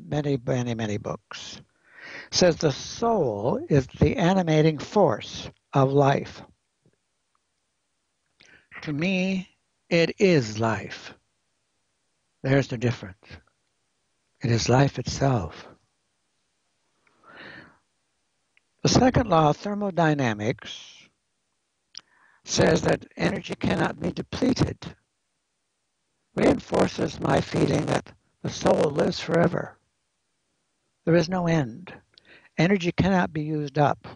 many books, says the soul is the animating force of life. To me, it is life. There's the difference. It is life itself. The second law of thermodynamics says that energy cannot be depleted. Reinforces my feeling that the soul lives forever. There is no end. Energy cannot be used up.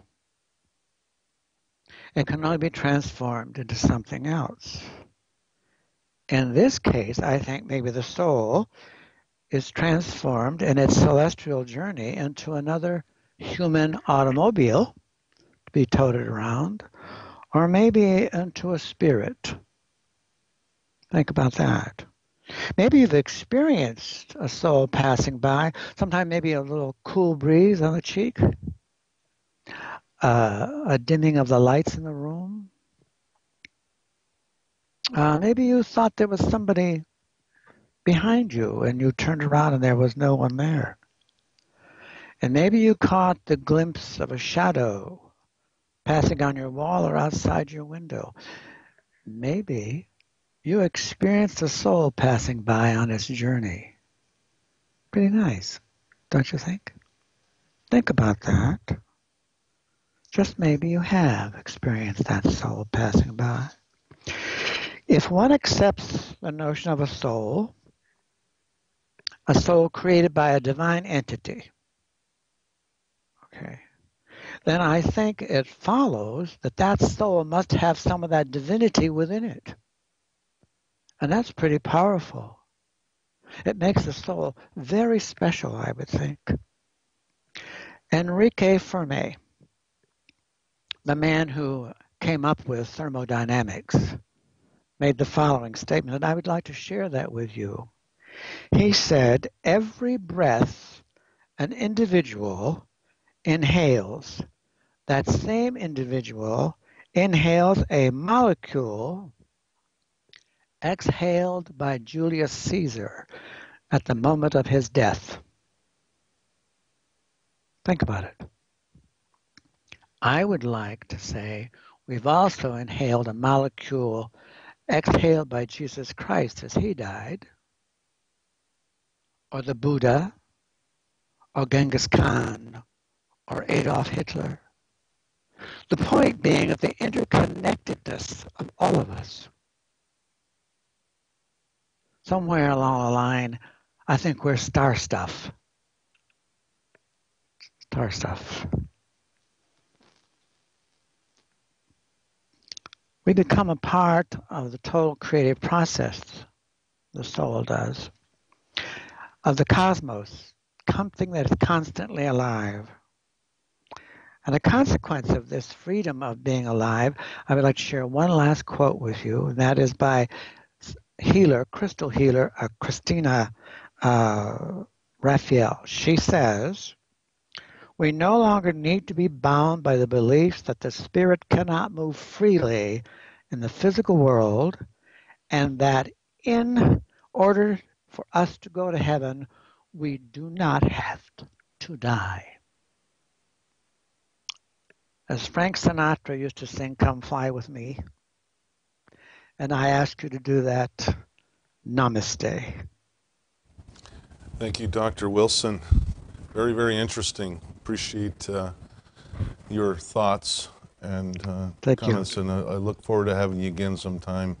It can only be transformed into something else. In this case, I think maybe the soul is transformed in its celestial journey into another human automobile to be toted around, or maybe into a spirit. Think about that. Maybe you've experienced a soul passing by, sometime maybe a little cool breeze on the cheek, a dimming of the lights in the room. Maybe you thought there was somebody behind you and you turned around and there was no one there. And maybe you caught the glimpse of a shadow passing on your wall or outside your window. Maybe you experienced a soul passing by on its journey. Pretty nice, don't you think? Think about that. Just maybe you have experienced that soul passing by. If one accepts the notion of a soul created by a divine entity, okay, then I think it follows that that soul must have some of that divinity within it. And that's pretty powerful. It makes the soul very special, I would think. Enrique Fermi, the man who came up with thermodynamics, made the following statement, and I would like to share that with you. He said, every breath an individual inhales, that same individual inhales a molecule exhaled by Julius Caesar at the moment of his death. Think about it. I would like to say we've also inhaled a molecule exhaled by Jesus Christ as he died, or the Buddha, or Genghis Khan, or Adolf Hitler. The point being of the interconnectedness of all of us. Somewhere along the line, I think we're star stuff. Star stuff. We become a part of the total creative process, the soul does, of the cosmos, something that is constantly alive. And a consequence of this freedom of being alive, I would like to share one last quote with you, and that is by crystal healer, Christina Raphael. She says, "We no longer need to be bound by the beliefs that the spirit cannot move freely in the physical world, and that in order for us to go to heaven, we do not have to die." As Frank Sinatra used to sing, "Come fly with me." And I ask you to do that. Namaste. Thank you, Dr. Wilson. Very, very interesting. Appreciate your thoughts and comments, and I look forward to having you again sometime.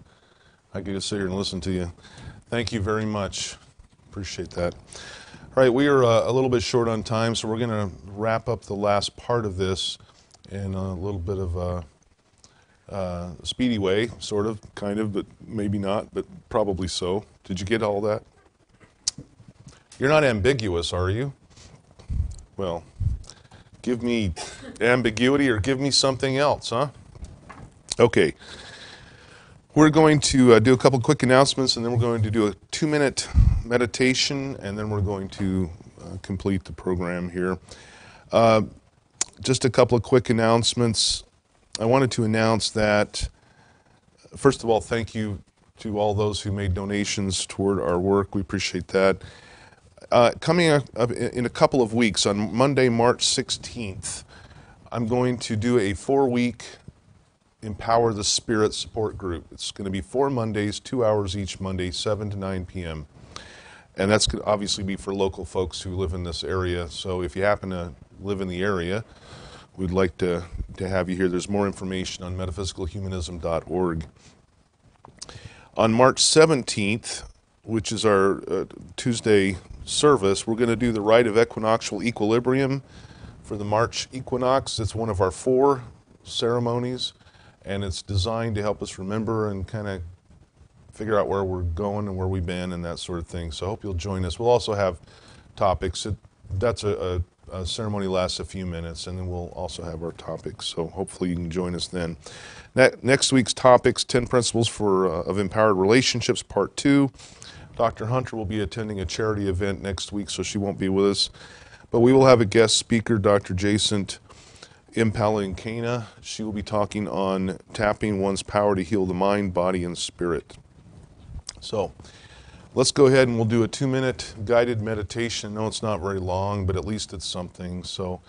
I could just sit here and listen to you. Thank you very much. Appreciate that. All right, we are a little bit short on time, so we're going to wrap up the last part of this in a little bit of a speedy way, sort of, kind of, but maybe not, but probably so. Did you get all that? You're not ambiguous, are you? Well, give me ambiguity or give me something else, huh? Okay. We're going to do a couple quick announcements, and then we're going to do a 2-minute meditation, and then we're going to complete the program here. Just a couple of quick announcements. I wanted to announce that, first of all, thank you to all those who made donations toward our work. We appreciate that. Coming up in a couple of weeks, on Monday, March 16th, I'm going to do a 4-week Empower the Spirit support group. It's going to be 4 Mondays, 2 hours each Monday, 7 to 9 p.m. And that's going to obviously be for local folks who live in this area. So if you happen to live in the area, we'd like to have you here. There's more information on metaphysicalhumanism.org. On March 17th, which is our Tuesday service, we're going to do the rite of equinoctial equilibrium for the March equinox. It's one of our 4 ceremonies, and it's designed to help us remember and kind of figure out where we're going and where we've been and that sort of thing. So I hope you'll join us. We'll also have topics. That's a ceremony lasts a few minutes, and then we'll also have our topics. So hopefully you can join us then. Next week's topics, 10 Principles of Empowered Relationships, Part 2. Dr. Hunter will be attending a charity event next week, so she won't be with us. But we will have a guest speaker, Dr. Jason Impalankana. She will be talking on tapping one's power to heal the mind, body, and spirit. So let's go ahead and we'll do a 2-minute guided meditation. No, it's not very long, but at least it's something. So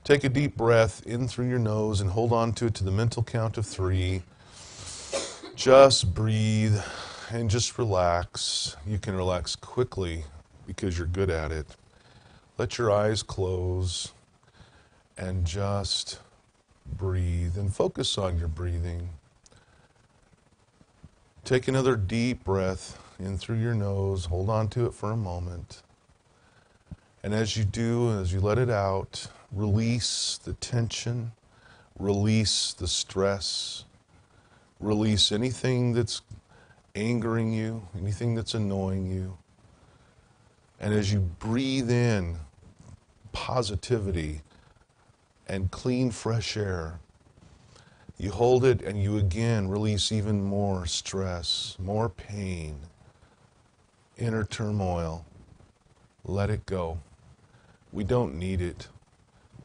take a deep breath in through your nose and hold on to it to the mental count of 3. Just breathe and just relax. You can relax quickly because you're good at it. Let your eyes close and just breathe and focus on your breathing. Take another deep breath in through your nose. Hold on to it for a moment. And as you do, as you let it out, release the tension, release the stress, release anything that's angering you, anything that's annoying you. And as you breathe in positivity and clean, fresh air, you hold it and you again release even more stress, more pain, inner turmoil. Let it go. We don't need it.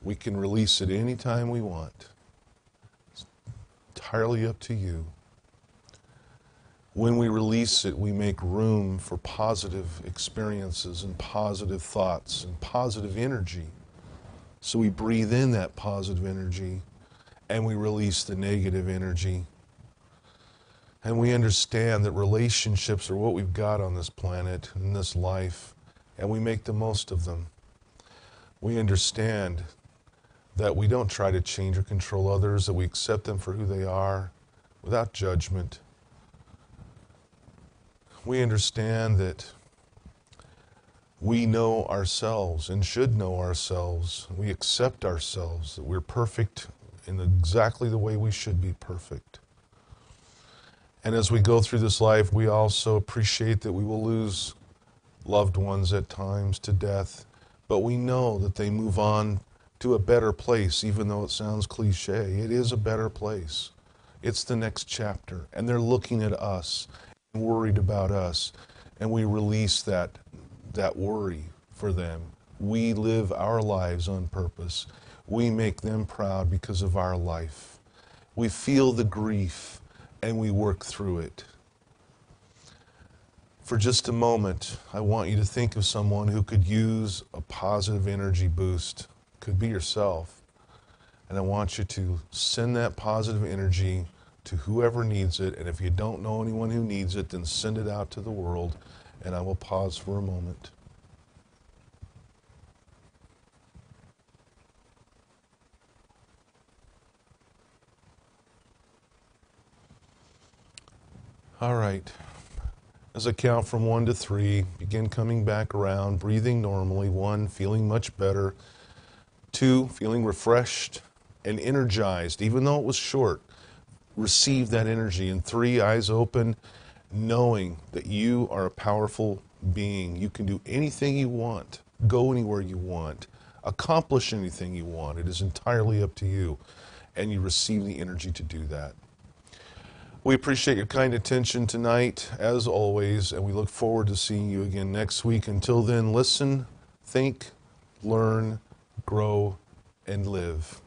We can release it anytime we want. It's entirely up to you. When we release it, we make room for positive experiences and positive thoughts and positive energy. So we breathe in that positive energy and we release the negative energy. And we understand that relationships are what we've got on this planet, in this life, and we make the most of them. We understand that we don't try to change or control others, that we accept them for who they are without judgment. We understand that we know ourselves and should know ourselves. We accept ourselves, that we're perfect in exactly the way we should be perfect. And as we go through this life, we also appreciate that we will lose loved ones at times to death, but we know that they move on to a better place, even though it sounds cliche. It is a better place. It's the next chapter, and they're looking at us and worried about us, and we release that worry for them. We live our lives on purpose. We make them proud because of our life. We feel the grief, and we work through it. For just a moment, I want you to think of someone who could use a positive energy boost. Could be yourself. And I want you to send that positive energy to whoever needs it. And if you don't know anyone who needs it, then send it out to the world. And I will pause for a moment. All right. As I count from 1 to 3, begin coming back around, breathing normally. 1, feeling much better. 2, feeling refreshed and energized, even though it was short. Receive that energy. And 3, eyes open, knowing that you are a powerful being. You can do anything you want, go anywhere you want, accomplish anything you want. It is entirely up to you. And you receive the energy to do that. We appreciate your kind attention tonight, as always, and we look forward to seeing you again next week. Until then, listen, think, learn, grow, and live.